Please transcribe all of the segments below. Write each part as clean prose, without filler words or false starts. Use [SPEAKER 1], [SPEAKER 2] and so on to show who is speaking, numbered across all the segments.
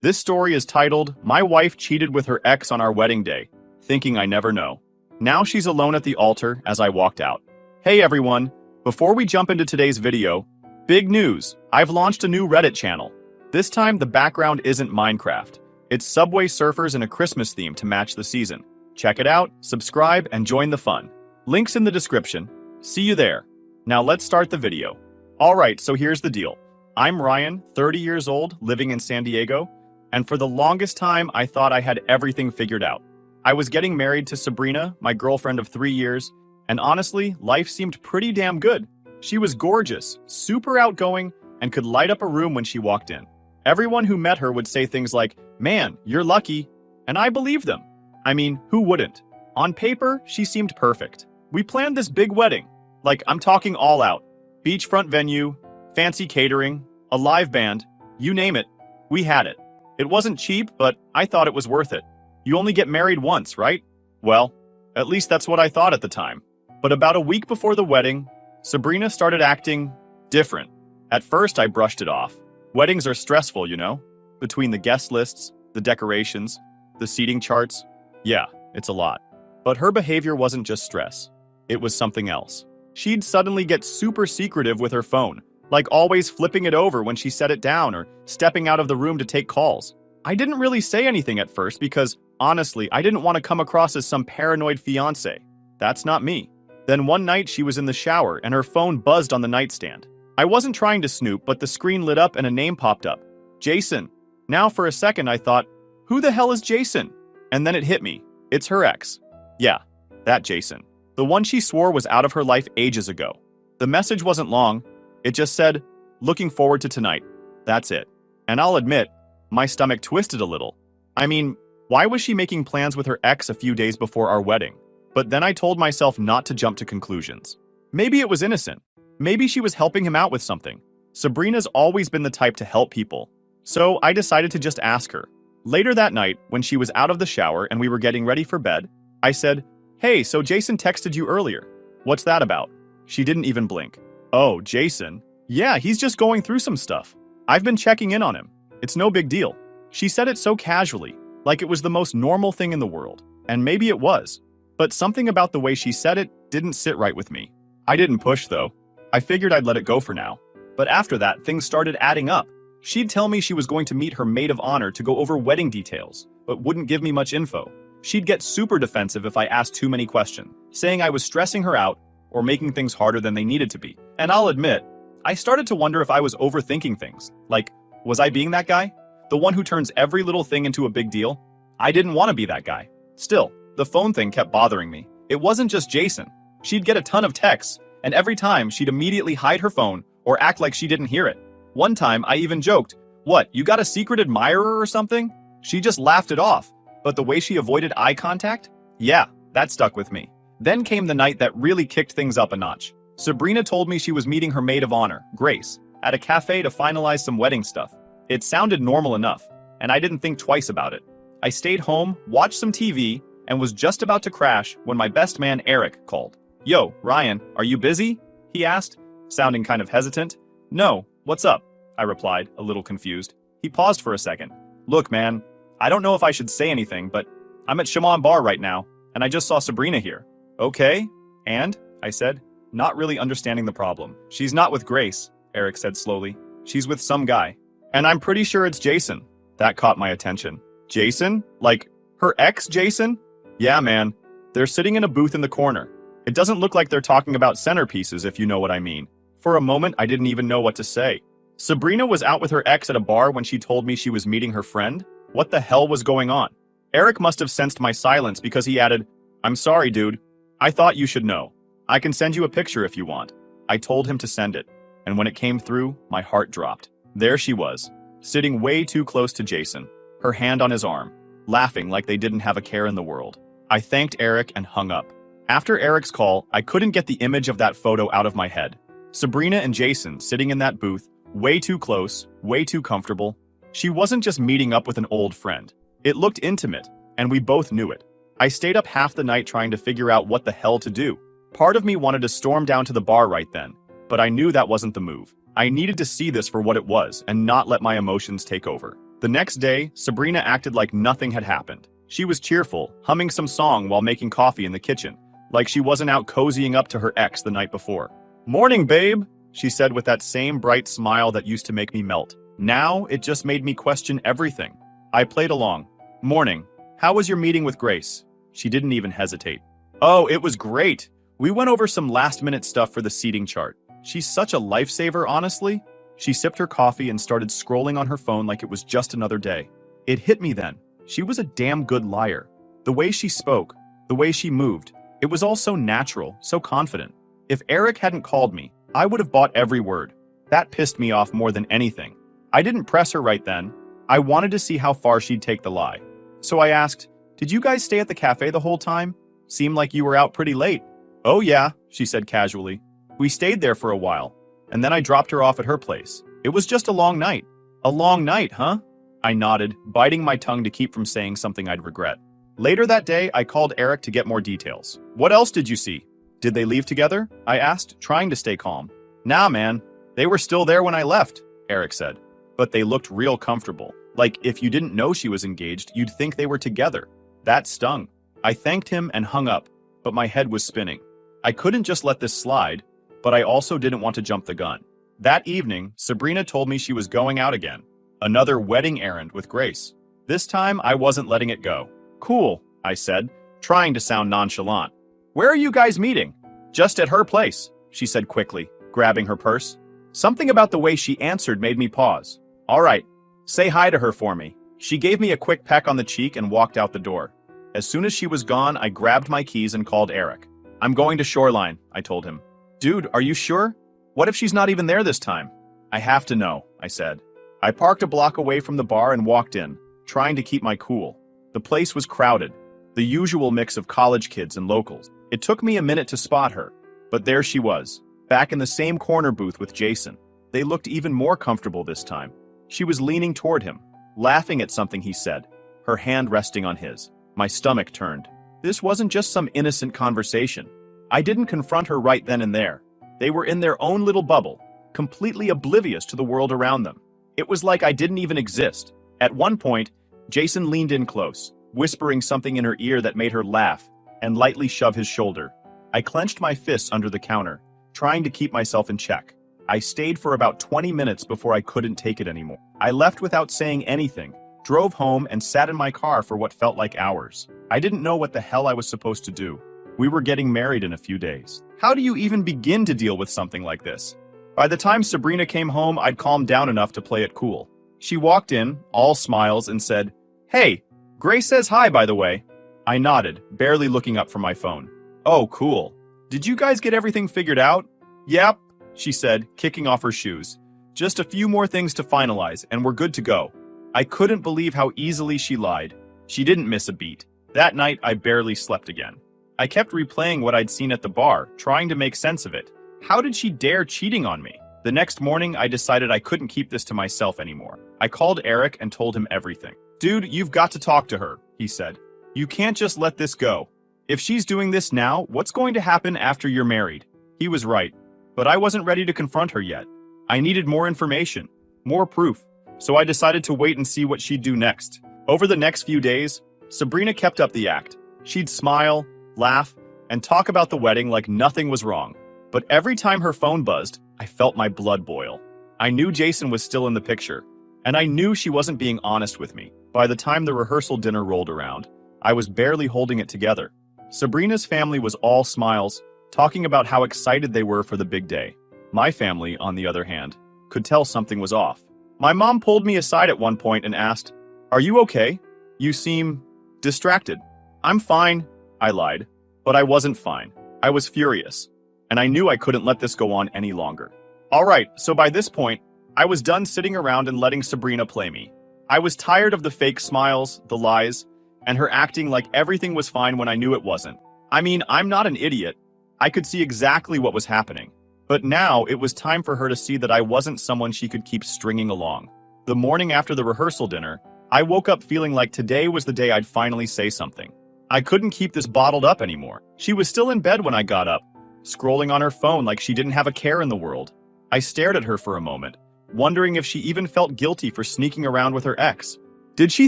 [SPEAKER 1] This story is titled, "My Wife Cheated with Her Ex on Our Wedding Day, Thinking I Never Know." Now she's alone at the altar as I walked out. Hey everyone, before we jump into today's video, big news, I've launched a new Reddit channel. This time the background isn't Minecraft. It's Subway Surfers in a Christmas theme to match the season. Check it out, subscribe, and join the fun. Links in the description. See you there. Now let's start the video. Alright, so here's the deal. I'm Ryan, 30 years old, living in San Diego, and for the longest time I thought I had everything figured out. I was getting married to Sabrina, my girlfriend of 3 years, and honestly, life seemed pretty damn good. She was gorgeous, super outgoing, and could light up a room when she walked in. Everyone who met her would say things like, "Man, you're lucky," and I believed them. I mean, who wouldn't? On paper, she seemed perfect. We planned this big wedding. Like, I'm talking all out. Beachfront venue, fancy catering, a live band, you name it, we had it. It wasn't cheap, but I thought it was worth it. You only get married once, right? Well, at least that's what I thought at the time. But about a week before the wedding, Sabrina started acting different. At first, I brushed it off. Weddings are stressful, you know? Between the guest lists, the decorations, the seating charts. Yeah, it's a lot. But her behavior wasn't just stress. It was something else. She'd suddenly get super secretive with her phone, like always flipping it over when she set it down or stepping out of the room to take calls. I didn't really say anything at first because, honestly, I didn't want to come across as some paranoid fiancé. That's not me. Then one night she was in the shower and her phone buzzed on the nightstand. I wasn't trying to snoop, but the screen lit up and a name popped up. Jason. Now for a second I thought, who the hell is Jason? And then it hit me. It's her ex. Yeah, that Jason. The one she swore was out of her life ages ago. The message wasn't long. It just said, "Looking forward to tonight." That's it. And I'll admit, my stomach twisted a little. I mean, why was she making plans with her ex a few days before our wedding? But then I told myself not to jump to conclusions. Maybe it was innocent. Maybe she was helping him out with something. Sabrina's always been the type to help people. So I decided to just ask her. Later that night, when she was out of the shower and we were getting ready for bed, I said, "Hey, so Jason texted you earlier. What's that about?" She didn't even blink. "Oh, Jason? Yeah, he's just going through some stuff. I've been checking in on him. It's no big deal." She said it so casually, like it was the most normal thing in the world. And maybe it was. But something about the way she said it didn't sit right with me. I didn't push, though. I figured I'd let it go for now. But after that, things started adding up. She'd tell me she was going to meet her maid of honor to go over wedding details, but wouldn't give me much info. She'd get super defensive if I asked too many questions, saying I was stressing her out or making things harder than they needed to be. And I'll admit, I started to wonder if I was overthinking things. Like, was I being that guy? The one who turns every little thing into a big deal? I didn't want to be that guy. Still, the phone thing kept bothering me. It wasn't just Jason. She'd get a ton of texts, and every time she'd immediately hide her phone or act like she didn't hear it. One time I even joked, "What, you got a secret admirer or something?" She just laughed it off, but the way she avoided eye contact? Yeah, that stuck with me. Then came the night that really kicked things up a notch. Sabrina told me she was meeting her maid of honor, Grace, at a cafe to finalize some wedding stuff. It sounded normal enough, and I didn't think twice about it. I stayed home, watched some TV, and was just about to crash when my best man Eric called. "Yo, Ryan, are you busy?" he asked, sounding kind of hesitant. "No, what's up?" I replied, a little confused. He paused for a second. "Look, man, I don't know if I should say anything, but I'm at Shimon Bar right now, and I just saw Sabrina here." "Okay, and?" I said, not really understanding the problem. "She's not with Grace," Eric said slowly. "She's with some guy. And I'm pretty sure it's Jason." That caught my attention. "Jason? Like, her ex Jason?" "Yeah, man. They're sitting in a booth in the corner. It doesn't look like they're talking about centerpieces, if you know what I mean." For a moment, I didn't even know what to say. Sabrina was out with her ex at a bar when she told me she was meeting her friend? What the hell was going on? Eric must have sensed my silence because he added, "I'm sorry, dude. I thought you should know. I can send you a picture if you want." I told him to send it, and when it came through, my heart dropped. There she was, sitting way too close to Jason, her hand on his arm, laughing like they didn't have a care in the world. I thanked Eric and hung up. After Eric's call, I couldn't get the image of that photo out of my head. Sabrina and Jason sitting in that booth, way too close, way too comfortable. She wasn't just meeting up with an old friend. It looked intimate, and we both knew it. I stayed up half the night trying to figure out what the hell to do. Part of me wanted to storm down to the bar right then, but I knew that wasn't the move. I needed to see this for what it was and not let my emotions take over. The next day, Sabrina acted like nothing had happened. She was cheerful, humming some song while making coffee in the kitchen, like she wasn't out cozying up to her ex the night before. "Morning, babe," she said with that same bright smile that used to make me melt. Now, it just made me question everything. I played along. "Morning. How was your meeting with Grace?" She didn't even hesitate. "Oh, it was great. We went over some last-minute stuff for the seating chart. She's such a lifesaver, honestly." She sipped her coffee and started scrolling on her phone like it was just another day. It hit me then. She was a damn good liar. The way she spoke, the way she moved, it was all so natural, so confident. If Eric hadn't called me, I would have bought every word. That pissed me off more than anything. I didn't press her right then. I wanted to see how far she'd take the lie. So I asked, "Did you guys stay at the cafe the whole time? Seemed like you were out pretty late." "Oh yeah," she said casually. "We stayed there for a while, and then I dropped her off at her place. It was just a long night." "A long night, huh?" I nodded, biting my tongue to keep from saying something I'd regret. Later that day, I called Eric to get more details. "What else did you see? Did they leave together?" I asked, trying to stay calm. "Nah, man. They were still there when I left," Eric said. "But they looked real comfortable. Like, if you didn't know she was engaged, you'd think they were together." That stung. I thanked him and hung up, but my head was spinning. I couldn't just let this slide, but I also didn't want to jump the gun. That evening, Sabrina told me she was going out again. Another wedding errand with Grace. This time, I wasn't letting it go. "Cool," I said, trying to sound nonchalant. "Where are you guys meeting?" "Just at her place," she said quickly, grabbing her purse. Something about the way she answered made me pause. "All right, say hi to her for me." She gave me a quick peck on the cheek and walked out the door. As soon as she was gone, I grabbed my keys and called Eric. "I'm going to Shoreline," I told him. "Dude, are you sure? What if she's not even there this time?" "I have to know," I said. I parked a block away from the bar and walked in, trying to keep my cool. The place was crowded, the usual mix of college kids and locals. It took me a minute to spot her, but there she was, back in the same corner booth with Jason. They looked even more comfortable this time. She was leaning toward him, laughing at something he said, her hand resting on his. My stomach turned. This wasn't just some innocent conversation. I didn't confront her right then and there. They were in their own little bubble, completely oblivious to the world around them. It was like I didn't even exist. At one point, Jason leaned in close, whispering something in her ear that made her laugh and lightly shove his shoulder. I clenched my fists under the counter, trying to keep myself in check. I stayed for about 20 minutes before I couldn't take it anymore. I left without saying anything, drove home, and sat in my car for what felt like hours. I didn't know what the hell I was supposed to do. We were getting married in a few days. How do you even begin to deal with something like this? By the time Sabrina came home, I'd calmed down enough to play it cool. She walked in, all smiles, and said, "Hey, Grace says hi, by the way." I nodded, barely looking up from my phone. "Oh, cool. Did you guys get everything figured out?" "Yep," she said, kicking off her shoes. "Just a few more things to finalize, and we're good to go." I couldn't believe how easily she lied. She didn't miss a beat. That night, I barely slept again. I kept replaying what I'd seen at the bar, trying to make sense of it. How did she dare cheating on me? The next morning, I decided I couldn't keep this to myself anymore. I called Eric and told him everything. "Dude, you've got to talk to her," he said. "You can't just let this go. If she's doing this now, what's going to happen after you're married?" He was right, but I wasn't ready to confront her yet. I needed more information, more proof, so I decided to wait and see what she'd do next. Over the next few days, Sabrina kept up the act. She'd smile, laugh, and talk about the wedding like nothing was wrong. But every time her phone buzzed, I felt my blood boil. I knew Jason was still in the picture, and I knew she wasn't being honest with me. By the time the rehearsal dinner rolled around, I was barely holding it together. Sabrina's family was all smiles, talking about how excited they were for the big day. My family, on the other hand, could tell something was off. My mom pulled me aside at one point and asked, "Are you okay? You seem distracted." "I'm fine," I lied. But I wasn't fine. I was furious, and I knew I couldn't let this go on any longer. All right, so by this point, I was done sitting around and letting Sabrina play me. I was tired of the fake smiles, the lies, and her acting like everything was fine when I knew it wasn't. I mean, I'm not an idiot. I could see exactly what was happening. But now it was time for her to see that I wasn't someone she could keep stringing along. The morning after the rehearsal dinner, I woke up feeling like today was the day I'd finally say something. I couldn't keep this bottled up anymore. She was still in bed when I got up, scrolling on her phone like she didn't have a care in the world. I stared at her for a moment, wondering if she even felt guilty for sneaking around with her ex. Did she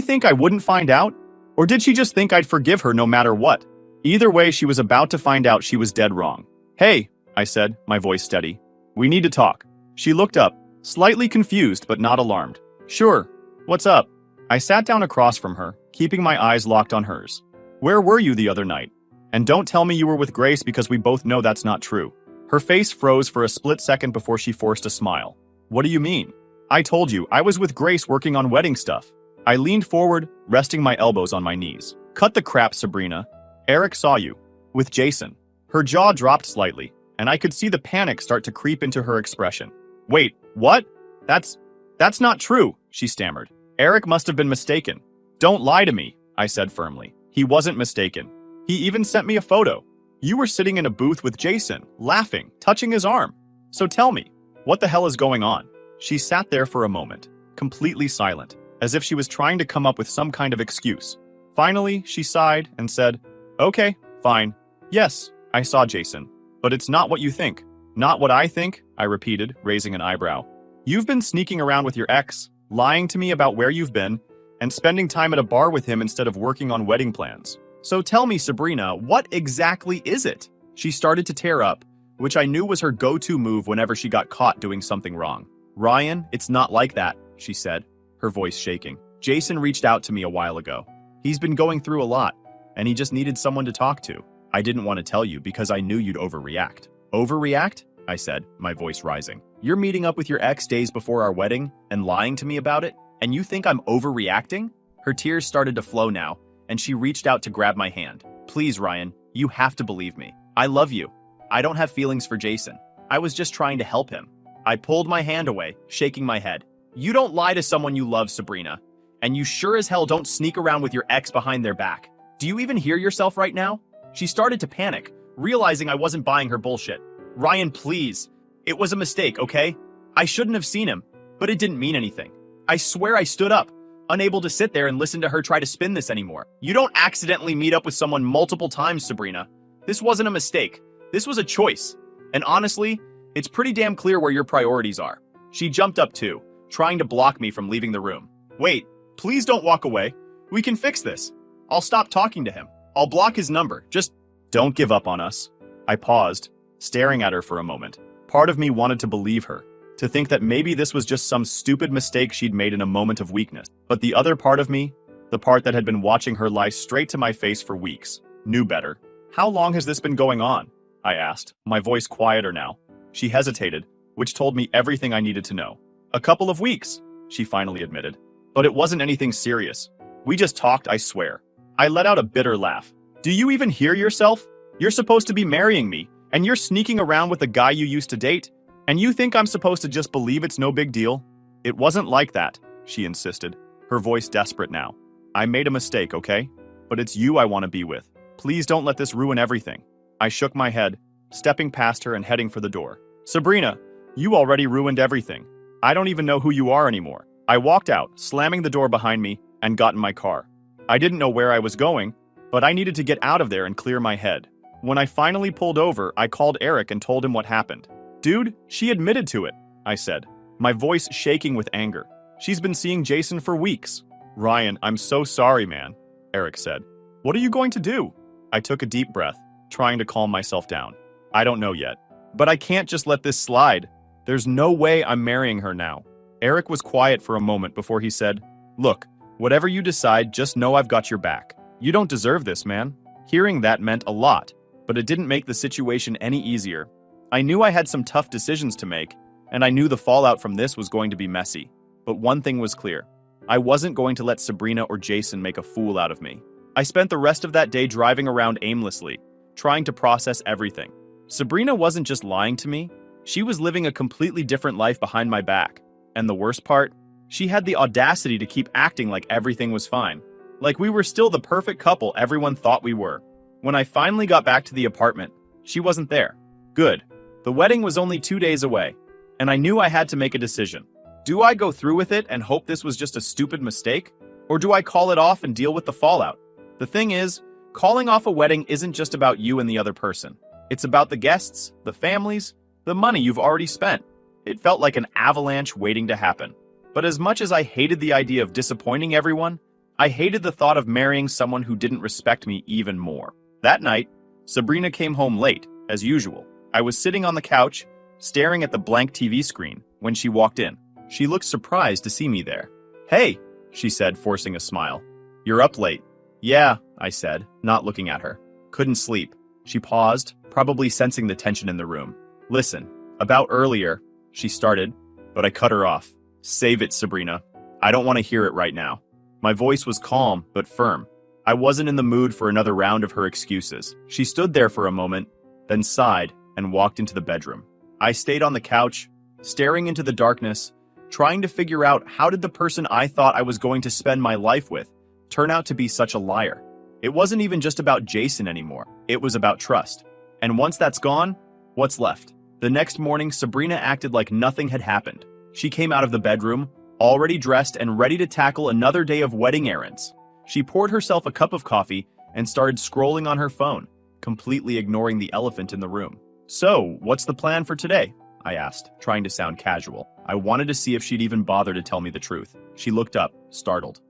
[SPEAKER 1] think I wouldn't find out? Or did she just think I'd forgive her no matter what? Either way, she was about to find out she was dead wrong. "Hey," I said, my voice steady. "We need to talk." She looked up, slightly confused but not alarmed. "Sure. What's up?" I sat down across from her, keeping my eyes locked on hers. "Where were you the other night? And don't tell me you were with Grace because we both know that's not true." Her face froze for a split second before she forced a smile. "What do you mean?" "I told you, I was with Grace working on wedding stuff." I leaned forward, resting my elbows on my knees. "Cut the crap, Sabrina. Eric saw you. With Jason." Her jaw dropped slightly, and I could see the panic start to creep into her expression. "Wait, what? That's not true," she stammered. "Eric must have been mistaken." "Don't lie to me," I said firmly. "He wasn't mistaken. He even sent me a photo. You were sitting in a booth with Jason, laughing, touching his arm. So tell me, what the hell is going on?" She sat there for a moment, completely silent, as if she was trying to come up with some kind of excuse. Finally, she sighed and said, "Okay, fine. Yes, I saw Jason. But it's not what you think." "Not what I think?" I repeated, raising an eyebrow. "You've been sneaking around with your ex, lying to me about where you've been, and spending time at a bar with him instead of working on wedding plans. So tell me, Sabrina, what exactly is it?" She started to tear up, which I knew was her go-to move whenever she got caught doing something wrong. "Ryan, it's not like that," she said, her voice shaking. "Jason reached out to me a while ago. He's been going through a lot, and he just needed someone to talk to. I didn't want to tell you because I knew you'd overreact." "Overreact?" I said, my voice rising. "You're meeting up with your ex days before our wedding and lying to me about it, and you think I'm overreacting?" Her tears started to flow now, and she reached out to grab my hand. "Please, Ryan, you have to believe me. I love you. I don't have feelings for Jason. I was just trying to help him." I pulled my hand away, shaking my head. "You don't lie to someone you love, Sabrina. And you sure as hell don't sneak around with your ex behind their back. Do you even hear yourself right now?" She started to panic, realizing I wasn't buying her bullshit. "Ryan, please. It was a mistake, okay? I shouldn't have seen him, but it didn't mean anything." I swear I stood up, unable to sit there and listen to her try to spin this anymore. "You don't accidentally meet up with someone multiple times, Sabrina. This wasn't a mistake. This was a choice. And honestly, it's pretty damn clear where your priorities are." She jumped up too, trying to block me from leaving the room. "Wait, please don't walk away. We can fix this. I'll stop talking to him. I'll block his number. Just don't give up on us." I paused, staring at her for a moment. Part of me wanted to believe her, to think that maybe this was just some stupid mistake she'd made in a moment of weakness. But the other part of me, the part that had been watching her lie straight to my face for weeks, knew better. "How long has this been going on?" I asked, my voice quieter now. She hesitated, which told me everything I needed to know. "A couple of weeks," she finally admitted. "But it wasn't anything serious. We just talked, I swear." I let out a bitter laugh. "Do you even hear yourself? You're supposed to be marrying me, and you're sneaking around with a guy you used to date? And you think I'm supposed to just believe it's no big deal?" "It wasn't like that," she insisted, her voice desperate now. "I made a mistake, okay? But it's you I want to be with. Please don't let this ruin everything." I shook my head, stepping past her and heading for the door. "Sabrina, you already ruined everything. I don't even know who you are anymore." I walked out, slamming the door behind me, and got in my car. I didn't know where I was going, but I needed to get out of there and clear my head. When I finally pulled over, I called Eric and told him what happened. "Dude, she admitted to it," I said, my voice shaking with anger. "She's been seeing Jason for weeks." "Ryan, I'm so sorry, man," Eric said. "What are you going to do?" I took a deep breath, trying to calm myself down. "I don't know yet. But I can't just let this slide. There's no way I'm marrying her now." Eric was quiet for a moment before he said, "Look, whatever you decide, just know I've got your back. You don't deserve this, man." Hearing that meant a lot, but it didn't make the situation any easier. I knew I had some tough decisions to make, and I knew the fallout from this was going to be messy. But one thing was clear. I wasn't going to let Sabrina or Jason make a fool out of me. I spent the rest of that day driving around aimlessly, trying to process everything. Sabrina wasn't just lying to me. She was living a completely different life behind my back. And the worst part? She had the audacity to keep acting like everything was fine. Like we were still the perfect couple everyone thought we were. When I finally got back to the apartment, she wasn't there. Good. The wedding was only 2 days away, and I knew I had to make a decision. Do I go through with it and hope this was just a stupid mistake? Or do I call it off and deal with the fallout? The thing is, calling off a wedding isn't just about you and the other person. It's about the guests, the families, the money you've already spent. It felt like an avalanche waiting to happen. But as much as I hated the idea of disappointing everyone, I hated the thought of marrying someone who didn't respect me even more. That night, Sabrina came home late, as usual. I was sitting on the couch, staring at the blank TV screen, when she walked in. She looked surprised to see me there. "Hey," she said, forcing a smile. "You're up late." "Yeah," I said, not looking at her. "Couldn't sleep." She paused, probably sensing the tension in the room. "Listen, about earlier," she started, but I cut her off. "Save it, Sabrina. I don't want to hear it right now." My voice was calm, but firm. I wasn't in the mood for another round of her excuses. She stood there for a moment, then sighed and walked into the bedroom. I stayed on the couch, staring into the darkness, trying to figure out how did the person I thought I was going to spend my life with turn out to be such a liar. It wasn't even just about Jason anymore. It was about trust. And once that's gone, what's left? The next morning, Sabrina acted like nothing had happened. She came out of the bedroom, already dressed and ready to tackle another day of wedding errands. She poured herself a cup of coffee and started scrolling on her phone, completely ignoring the elephant in the room. "So, what's the plan for today?" I asked, trying to sound casual. I wanted to see if she'd even bother to tell me the truth. She looked up, startled.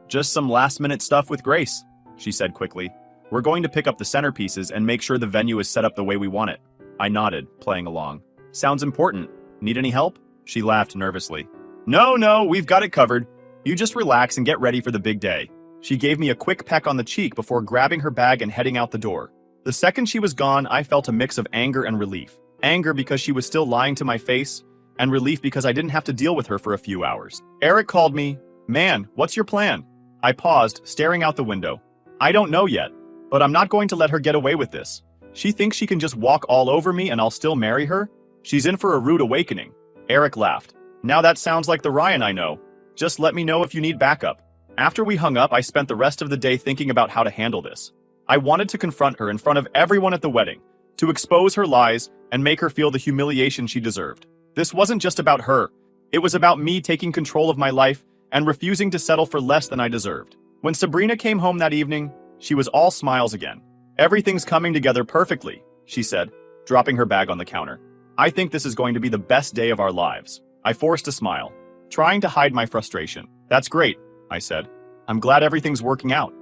[SPEAKER 1] Just some last-minute stuff with Grace," she said quickly. "We're going to pick up the centerpieces and make sure the venue is set up the way we want it." I nodded, playing along. "Sounds important. Need any help?" She laughed nervously. No, we've got it covered. You just relax and get ready for the big day." She gave me a quick peck on the cheek before grabbing her bag and heading out the door. The second she was gone, I felt a mix of anger and relief. Anger because she was still lying to my face, and relief because I didn't have to deal with her for a few hours. Eric called me. "Man, what's your plan?" I paused, staring out the window. "I don't know yet, but I'm not going to let her get away with this. She thinks she can just walk all over me and I'll still marry her? She's in for a rude awakening." Eric laughed. "Now that sounds like the Ryan I know. Just let me know if you need backup." After we hung up, I spent the rest of the day thinking about how to handle this. I wanted to confront her in front of everyone at the wedding, to expose her lies and make her feel the humiliation she deserved. This wasn't just about her. It was about me taking control of my life and refusing to settle for less than I deserved. When Sabrina came home that evening, she was all smiles again. "Everything's coming together perfectly," she said, dropping her bag on the counter. "I think this is going to be the best day of our lives." I forced a smile, trying to hide my frustration. "That's great," I said. "I'm glad everything's working out."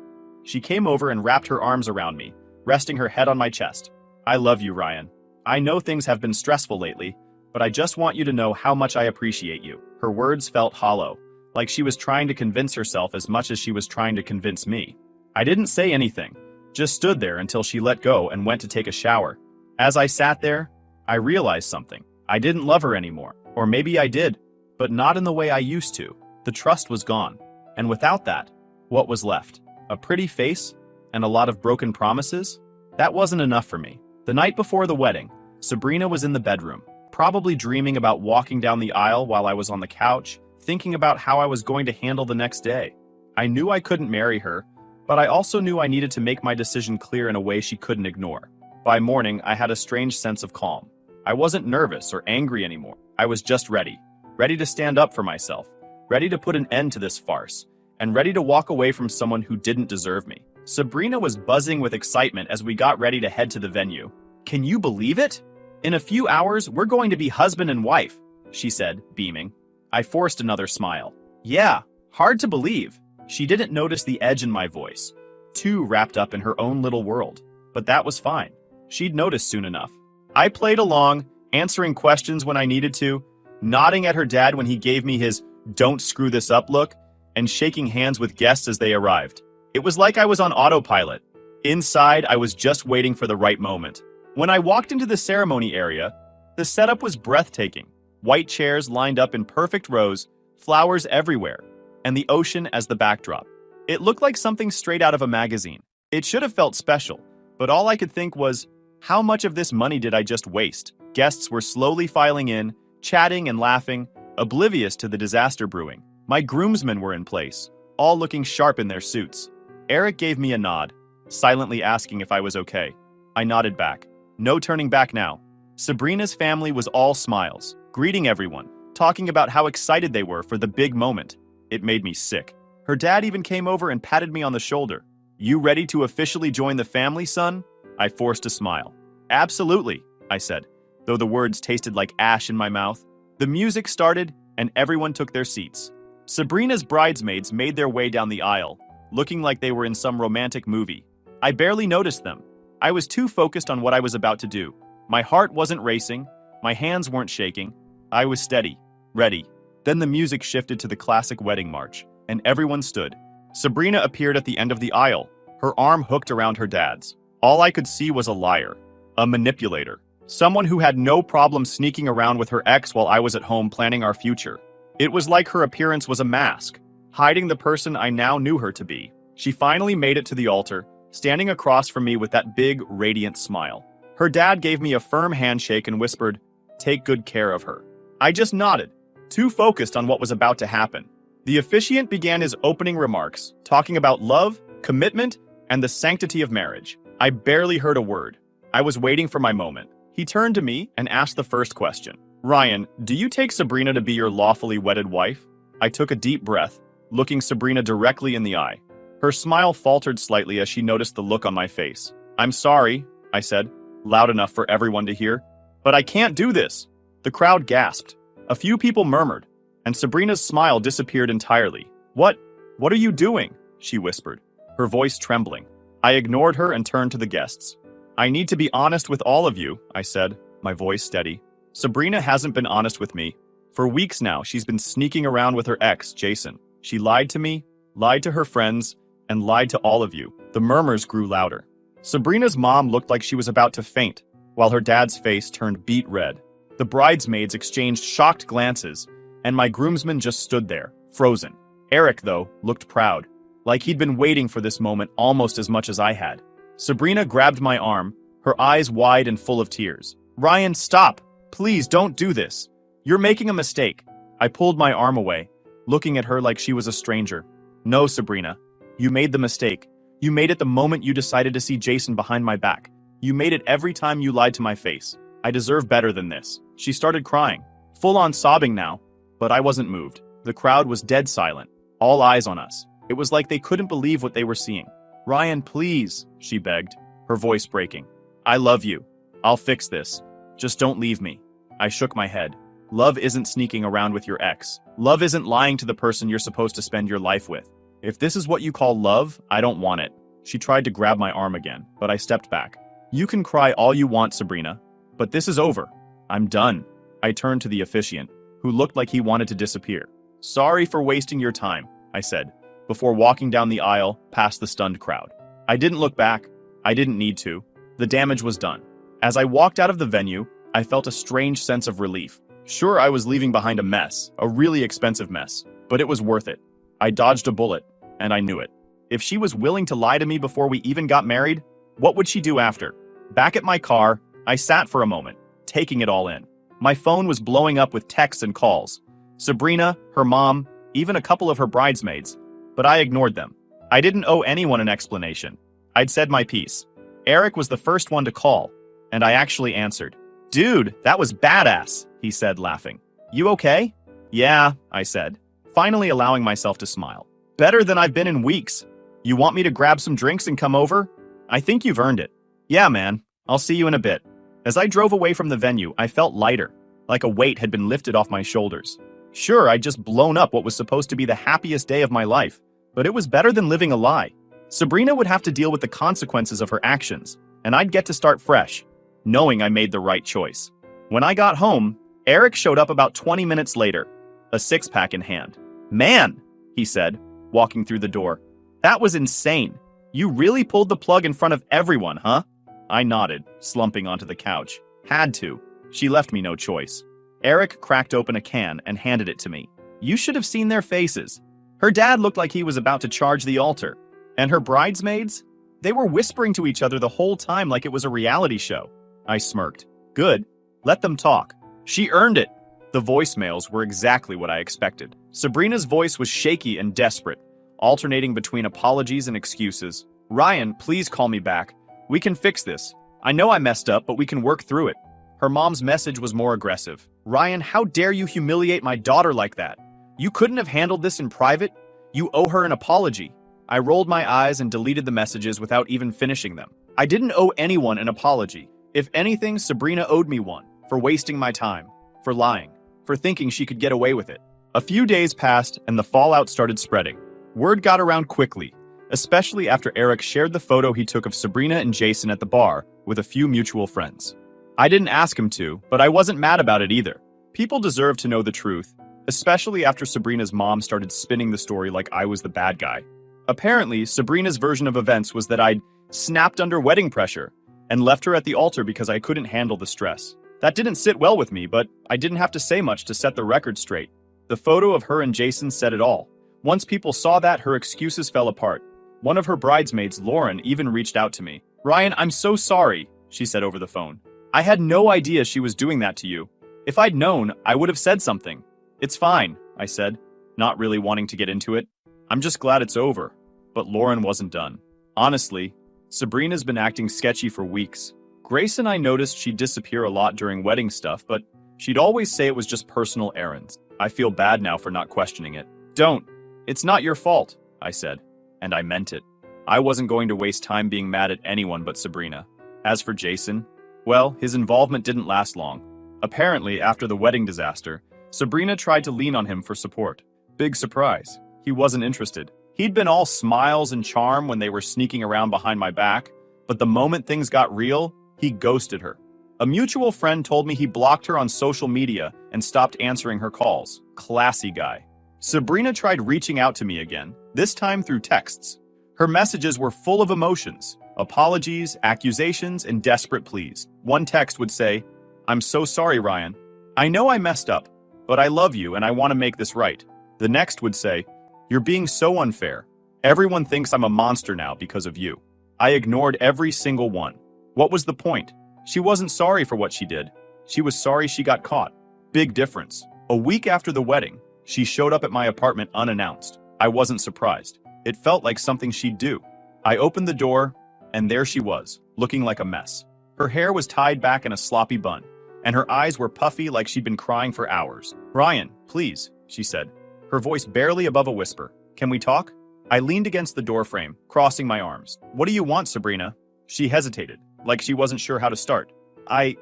[SPEAKER 1] She came over and wrapped her arms around me, resting her head on my chest. "I love you, Ryan. I know things have been stressful lately, but I just want you to know how much I appreciate you." Her words felt hollow, like she was trying to convince herself as much as she was trying to convince me. I didn't say anything, just stood there until she let go and went to take a shower. As I sat there, I realized something. I didn't love her anymore. Or maybe I did, but not in the way I used to. The trust was gone. And without that, what was left? A pretty face? And a lot of broken promises? That wasn't enough for me. The night before the wedding, Sabrina was in the bedroom, probably dreaming about walking down the aisle while I was on the couch, thinking about how I was going to handle the next day. I knew I couldn't marry her, but I also knew I needed to make my decision clear in a way she couldn't ignore. By morning, I had a strange sense of calm. I wasn't nervous or angry anymore. I was just ready. Ready to stand up for myself. Ready to put an end to this farce. And ready to walk away from someone who didn't deserve me. Sabrina was buzzing with excitement as we got ready to head to the venue. "Can you believe it? In a few hours, we're going to be husband and wife," she said, beaming. I forced another smile. "Yeah, hard to believe." She didn't notice the edge in my voice, too wrapped up in her own little world. But that was fine. She'd notice soon enough. I played along, answering questions when I needed to, nodding at her dad when he gave me his "don't screw this up" look, and shaking hands with guests as they arrived. It was like I was on autopilot. Inside, I was just waiting for the right moment. When I walked into the ceremony area, the setup was breathtaking. White chairs lined up in perfect rows, flowers everywhere, and the ocean as the backdrop. It looked like something straight out of a magazine. It should have felt special, but all I could think was, how much of this money did I just waste? Guests were slowly filing in, chatting and laughing, oblivious to the disaster brewing. My groomsmen were in place, all looking sharp in their suits. Eric gave me a nod, silently asking if I was okay. I nodded back. No turning back now. Sabrina's family was all smiles, greeting everyone, talking about how excited they were for the big moment. It made me sick. Her dad even came over and patted me on the shoulder. "You ready to officially join the family, son?" I forced a smile. "Absolutely," I said, though the words tasted like ash in my mouth. The music started, and everyone took their seats. Sabrina's bridesmaids made their way down the aisle, looking like they were in some romantic movie. I barely noticed them. I was too focused on what I was about to do. My heart wasn't racing, my hands weren't shaking. I was steady, ready. Then the music shifted to the classic wedding march, and everyone stood. Sabrina appeared at the end of the aisle, her arm hooked around her dad's. All I could see was a liar, a manipulator, someone who had no problem sneaking around with her ex while I was at home planning our future. It was like her appearance was a mask, hiding the person I now knew her to be. She finally made it to the altar, standing across from me with that big, radiant smile. Her dad gave me a firm handshake and whispered, "Take good care of her." I just nodded, too focused on what was about to happen. The officiant began his opening remarks, talking about love, commitment, and the sanctity of marriage. I barely heard a word. I was waiting for my moment. He turned to me and asked the first question. "Ryan, do you take Sabrina to be your lawfully wedded wife?" I took a deep breath, looking Sabrina directly in the eye. Her smile faltered slightly as she noticed the look on my face. "I'm sorry," I said, loud enough for everyone to hear, "but I can't do this." The crowd gasped. A few people murmured, and Sabrina's smile disappeared entirely. What are you doing?" she whispered, her voice trembling. I ignored her and turned to the guests. "I need to be honest with all of you," I said, my voice steady. "Sabrina hasn't been honest with me. For weeks now, she's been sneaking around with her ex, Jason. She lied to me, lied to her friends, and lied to all of you." The murmurs grew louder. Sabrina's mom looked like she was about to faint, while her dad's face turned beet red. The bridesmaids exchanged shocked glances, and my groomsmen just stood there, frozen. Eric, though, looked proud, like he'd been waiting for this moment almost as much as I had. Sabrina grabbed my arm, her eyes wide and full of tears. "Ryan, stop! Please don't do this. You're making a mistake." I pulled my arm away, looking at her like she was a stranger. "No, Sabrina. You made the mistake. You made it the moment you decided to see Jason behind my back. You made it every time you lied to my face. I deserve better than this." She started crying, full-on sobbing now, but I wasn't moved. The crowd was dead silent, all eyes on us. It was like they couldn't believe what they were seeing. "Ryan, please," she begged, her voice breaking. "I love you. I'll fix this. Just don't leave me." I shook my head. Love isn't sneaking around with your ex. Love isn't lying to the person you're supposed to spend your life with. If this is what you call love, I don't want it. She tried to grab my arm again, but I stepped back. "You can cry all you want, Sabrina, but this is over. I'm done." I turned to the officiant, who looked like he wanted to disappear. "Sorry for wasting your time," I said, before walking down the aisle past the stunned crowd. I didn't look back. I didn't need to. The damage was done. As I walked out of the venue, I felt a strange sense of relief. Sure, I was leaving behind a mess, a really expensive mess, but it was worth it. I dodged a bullet, and I knew it. If she was willing to lie to me before we even got married, what would she do after? Back at my car, I sat for a moment, taking it all in. My phone was blowing up with texts and calls. Sabrina, her mom, even a couple of her bridesmaids. But I ignored them. I didn't owe anyone an explanation. I'd said my piece. Eric was the first one to call, and I actually answered. "Dude, that was badass," he said, laughing. "You okay?" "Yeah," I said, finally allowing myself to smile. "Better than I've been in weeks. You want me to grab some drinks and come over? I think you've earned it." "Yeah, man. I'll see you in a bit." As I drove away from the venue, I felt lighter, like a weight had been lifted off my shoulders. Sure, I'd just blown up what was supposed to be the happiest day of my life, but it was better than living a lie. Sabrina would have to deal with the consequences of her actions, and I'd get to start fresh, knowing I made the right choice. When I got home, Eric showed up about 20 minutes later, a six-pack in hand. "Man," he said, walking through the door, "that was insane. You really pulled the plug in front of everyone, huh?" I nodded, slumping onto the couch. Had to. She left me no choice. Eric cracked open a can and handed it to me. You should have seen their faces. Her dad looked like he was about to charge the altar. And her bridesmaids? They were whispering to each other the whole time like it was a reality show. I smirked. Good. Let them talk. She earned it. The voicemails were exactly what I expected. Sabrina's voice was shaky and desperate, alternating between apologies and excuses. "Ryan, please call me back. We can fix this. I know I messed up, but we can work through it." Her mom's message was more aggressive. "Ryan, how dare you humiliate my daughter like that? You couldn't have handled this in private? You owe her an apology." I rolled my eyes and deleted the messages without even finishing them. I didn't owe anyone an apology. If anything, Sabrina owed me one, for wasting my time, for lying, for thinking she could get away with it. A few days passed and the fallout started spreading. Word got around quickly, especially after Eric shared the photo he took of Sabrina and Jason at the bar with a few mutual friends. I didn't ask him to, but I wasn't mad about it either. People deserve to know the truth, especially after Sabrina's mom started spinning the story like I was the bad guy. Apparently, Sabrina's version of events was that I'd snapped under wedding pressure and left her at the altar because I couldn't handle the stress. That didn't sit well with me, but I didn't have to say much to set the record straight. The photo of her and Jason said it all. Once people saw that, her excuses fell apart. One of her bridesmaids, Lauren, even reached out to me. "Ryan, I'm so sorry," she said over the phone. "I had no idea she was doing that to you. If I'd known, I would have said something." "It's fine," I said, not really wanting to get into it. "I'm just glad it's over." But Lauren wasn't done. Honestly, Sabrina's been acting sketchy for weeks. Grace and I noticed she'd disappear a lot during wedding stuff, but she'd always say it was just personal errands. I feel bad now for not questioning it. "Don't. It's not your fault," I said, and I meant it. I wasn't going to waste time being mad at anyone but Sabrina. As for Jason, well, his involvement didn't last long. Apparently, after the wedding disaster, Sabrina tried to lean on him for support. Big surprise. He wasn't interested. He'd been all smiles and charm when they were sneaking around behind my back, but the moment things got real, he ghosted her. A mutual friend told me he blocked her on social media and stopped answering her calls. Classy guy. Sabrina tried reaching out to me again, this time through texts. Her messages were full of emotions, apologies, accusations, and desperate pleas. One text would say, "I'm so sorry, Ryan. I know I messed up, but I love you and I want to make this right." The next would say, "You're being so unfair. Everyone thinks I'm a monster now because of you." I ignored every single one. What was the point? She wasn't sorry for what she did. She was sorry she got caught. Big difference. A week after the wedding, she showed up at my apartment unannounced. I wasn't surprised. It felt like something she'd do. I opened the door, and there she was, looking like a mess. Her hair was tied back in a sloppy bun, and her eyes were puffy like she'd been crying for hours. "Ryan, please," she said, her voice barely above a whisper. "Can we talk?" I leaned against the doorframe, crossing my arms. "What do you want, Sabrina?" She hesitated, like she wasn't sure how to start. I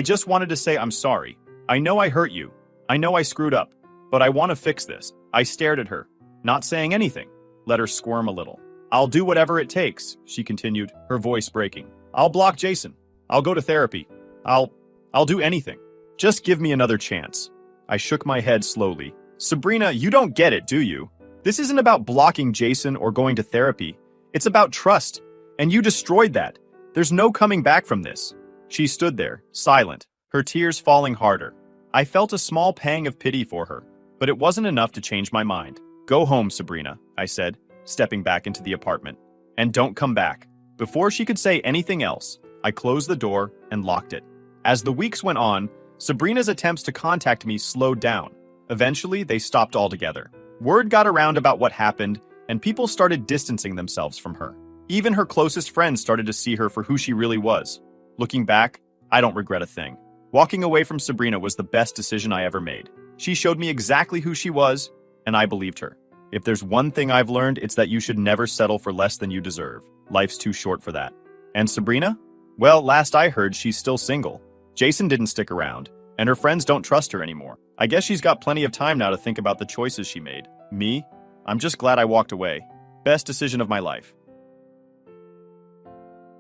[SPEAKER 1] just wanted to say I'm sorry. I know I hurt you. I know I screwed up, but I want to fix this." I stared at her, not saying anything. Let her squirm a little. "I'll do whatever it takes," she continued, her voice breaking. "I'll block Jason. I'll go to therapy. I'll do anything. Just give me another chance." I shook my head slowly. "Sabrina, you don't get it, do you? This isn't about blocking Jason or going to therapy. It's about trust, and you destroyed that. There's no coming back from this." She stood there, silent, her tears falling harder. I felt a small pang of pity for her, but it wasn't enough to change my mind. "Go home, Sabrina," I said, stepping back into the apartment. "And don't come back." Before she could say anything else, I closed the door and locked it. As the weeks went on, Sabrina's attempts to contact me slowed down. Eventually, they stopped altogether. Word got around about what happened, and people started distancing themselves from her. Even her closest friends started to see her for who she really was. Looking back, I don't regret a thing. Walking away from Sabrina was the best decision I ever made. She showed me exactly who she was, and I believed her. If there's one thing I've learned, it's that you should never settle for less than you deserve. Life's too short for that. And Sabrina? Well, last I heard, she's still single. Jason didn't stick around, and her friends don't trust her anymore. I guess she's got plenty of time now to think about the choices she made. Me? I'm just glad I walked away. Best decision of my life.